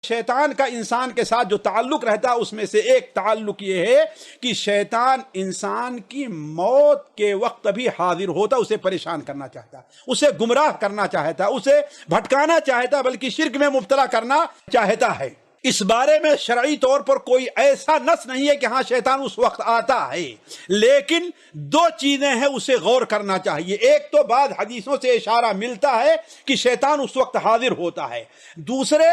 شیطان کا انسان کے ساتھ جو تعلق رہتا ہے اس میں سے ایک تعلق یہ ہے کہ شیطان انسان کی موت کے وقت بھی حاضر ہوتا، اسے پریشان کرنا چاہتا، اسے گمراہ کرنا چاہتا، اسے بھٹکانا چاہتا، بلکہ شرک میں مبتلا کرنا چاہتا ہے۔ اس بارے میں شرعی طور پر کوئی ایسا نص نہیں ہے کہ ہاں شیطان اس وقت آتا ہے، لیکن دو چیزیں ہیں اسے غور کرنا چاہیے۔ ایک تو بعض حدیثوں سے اشارہ ملتا ہے کہ شیطان اس وقت حاضر ہوتا ہے، دوسرے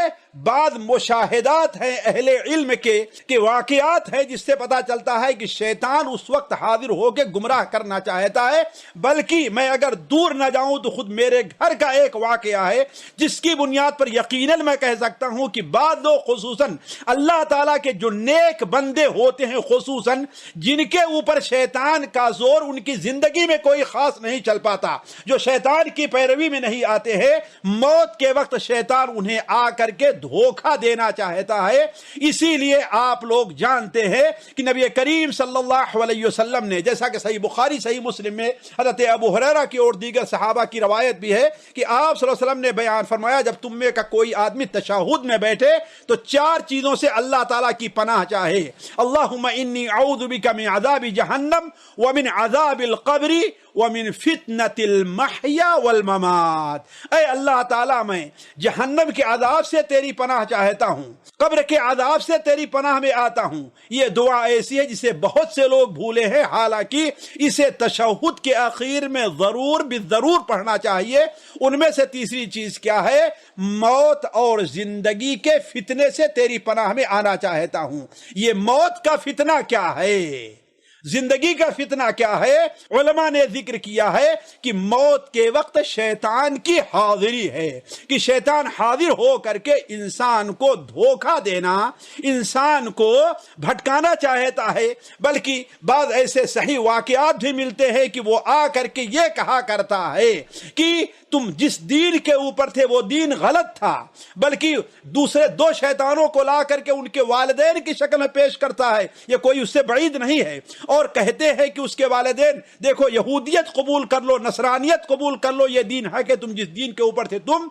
بعض مشاہدات ہیں اہل علم کے کہ واقعات ہیں جس سے پتا چلتا ہے کہ شیطان اس وقت حاضر ہو کے گمراہ کرنا چاہتا ہے۔ بلکہ میں اگر دور نہ جاؤں تو خود میرے گھر کا ایک واقعہ ہے جس کی بنیاد پر یقیناً میں کہہ سکتا ہوں کہ بعض لوگ خصوصاً اللہ تعالیٰ کے جو نیک بندے ہوتے ہیں، خصوصاً جن کے اوپر شیطان کا زور ان کی زندگی میں کوئی خاص نہیں چل پاتا، جو شیطان کی پیروی میں نہیں آتے ہیں، موت کے وقت شیطان انہیں آ کر کے دھوکہ دینا چاہتا ہے۔ اسی لیے آپ لوگ جانتے ہیں کہ نبی کریم صلی اللہ علیہ وسلم نے، جیسا کہ صحیح بخاری صحیح مسلم میں حضرت ابو ہریرہ کی اور دیگر صحابہ کی روایت بھی ہے کہ آپ صلی اللہ علیہ وسلم نے بیان فرمایا جب تم میں کا کوئی آدمی تشہد میں بیٹھے تو چار چیزوں سے اللہ تعالیٰ کی پناہ چاہے۔ اللہم انی اعوذ بک من عذاب جہنم ومن عذاب القبر ومن فتنة المحیا والممات۔ اے اللہ تعالیٰ میں جہنم کے عذاب سے تیری پناہ چاہتا ہوں، قبر کے عذاب سے تیری پناہ میں آتا ہوں۔ یہ دعا ایسی ہے جسے بہت سے لوگ بھولے ہیں، حالانکہ اسے تشہد کے آخر میں ضرور پڑھنا چاہیے۔ ان میں سے تیسری چیز کیا ہے؟ موت اور زندگی کے فتنے سے تیری پناہ میں آنا چاہتا ہوں۔ یہ موت کا فتنہ کیا ہے، زندگی کا فتنہ کیا ہے؟ علماء نے ذکر کیا ہے کہ موت کے وقت شیطان کی حاضری ہے، کہ شیطان حاضر ہو کر کے انسان کو دھوکہ دینا، انسان کو بھٹکانا چاہتا ہے۔ بلکہ بعض ایسے صحیح واقعات بھی ملتے ہیں کہ وہ آ کر کے یہ کہا کرتا ہے کہ تم جس دین کے اوپر تھے وہ دین غلط تھا، بلکہ دوسرے دو شیطانوں کو لا کر کے ان کے والدین کی شکل میں پیش کرتا ہے، یہ کوئی اس سے بعید نہیں ہے، اور کہتے ہیں کہ اس کے والدین دیکھو یہودیت قبول کر لو، نصرانیت قبول کر لو، یہ دین ہے کہ تم جس دین کے اوپر تھے تم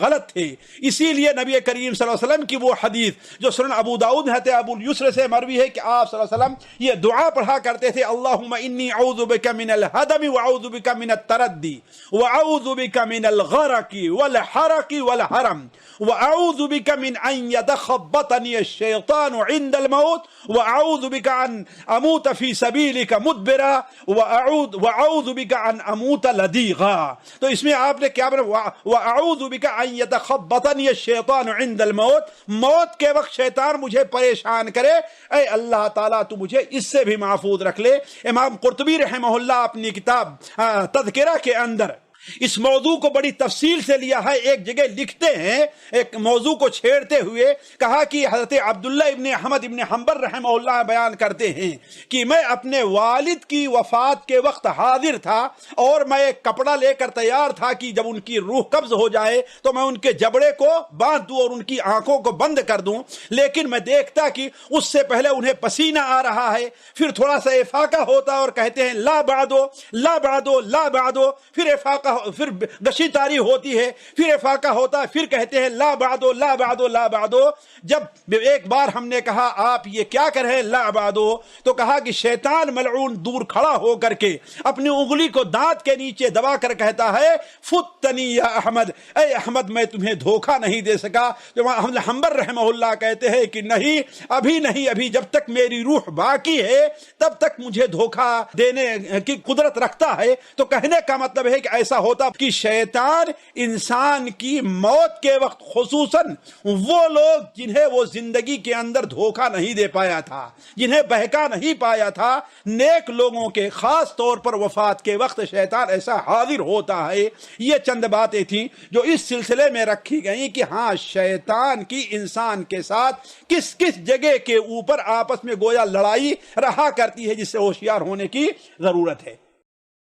غلط تھے۔ اسی لیے نبی کریم صلی اللہ علیہ وسلم کی وہ حدیث جو سنن ابو داؤد ہے ابو الیسر سے مروی ہے کہ آپ صلی اللہ علیہ وسلم یہ دعا پڑھا کرتے تھے، اللہم انی اعوذ بک من الہدم واعوذ بک من التردی واعوذ بک من الغرق والحرق والحرم واعوذ بک من ان يتخبطني الشیطان عند الموت واعوذ بک ان اموت فی سبیلک مدبرا واعوذ بک ان اموت لدیغا۔ تو اس میں آپ نے کیا بنا؟ واعوذ بک ان يتخبطني الشیطان عند الموت، موت کے وقت شیطان مجھے پریشان کرے، اے اللہ تعالیٰ تو مجھے اس سے بھی محفوظ رکھ لے۔ امام قرطبی رحمہ اللہ اپنی کتاب تذکرہ کے اندر اس موضوع کو بڑی تفصیل سے لیا ہے۔ ایک جگہ لکھتے ہیں، ایک موضوع کو چھیڑتے ہوئے کہا کہ حضرت عبداللہ ابن احمد ابن حنبل رحمہ اللہ بیان کرتے ہیں کہ میں اپنے والد کی وفات کے وقت حاضر تھا اور میں ایک کپڑا لے کر تیار تھا کہ جب ان کی روح قبض ہو جائے تو میں ان کے جبڑے کو باندھ دوں اور ان کی آنکھوں کو بند کر دوں، لیکن میں دیکھتا کہ اس سے پہلے انہیں پسینہ آ رہا ہے، پھر تھوڑا سا افاقہ ہوتا اور کہتے ہیں لا بعدو لا بعدو لا بعدو، پھر افاقہ، پھر گشی تاری ہوتی ہے، پھر افاقہ ہوتا ہے، پھر کہتے ہیں لا بعدو لا بعدو لا بعدو۔ جب ایک بار ہم نے کہا آپ یہ کیا کر رہے ہیں لا بعدو، تو کہا کہ شیطان ملعون دور کھڑا ہو کر کے اپنی انگلی کو دانت کے نیچے دبا کر کہتا ہے فتنی یا احمد، اے احمد میں تمہیں دھوکہ نہیں دے سکا۔ حنبل رحمہ اللہ کہتے ہیں کہ نہیں، ابھی جب تک میری روح باقی ہے تب تک مجھے دھوکہ دینے کی قدرت رکھتا ہے۔ تو کہنے کا مطلب ہے کہ ایسا ہوتا کہ شیطان انسان کی موت کے وقت، خصوصاً وہ لوگ جنہیں وہ زندگی کے اندر دھوکہ نہیں دے پایا تھا، جنہیں بہکا نہیں پایا تھا، نیک لوگوں کے خاص طور پر وفات کے وقت شیطان ایسا حاضر ہوتا ہے۔ یہ چند باتیں تھیں جو اس سلسلے میں رکھی گئیں کہ ہاں شیطان کی انسان کے ساتھ کس کس جگہ کے اوپر آپس میں گویا لڑائی رہا کرتی ہے، جس سے ہوشیار ہونے کی ضرورت ہے۔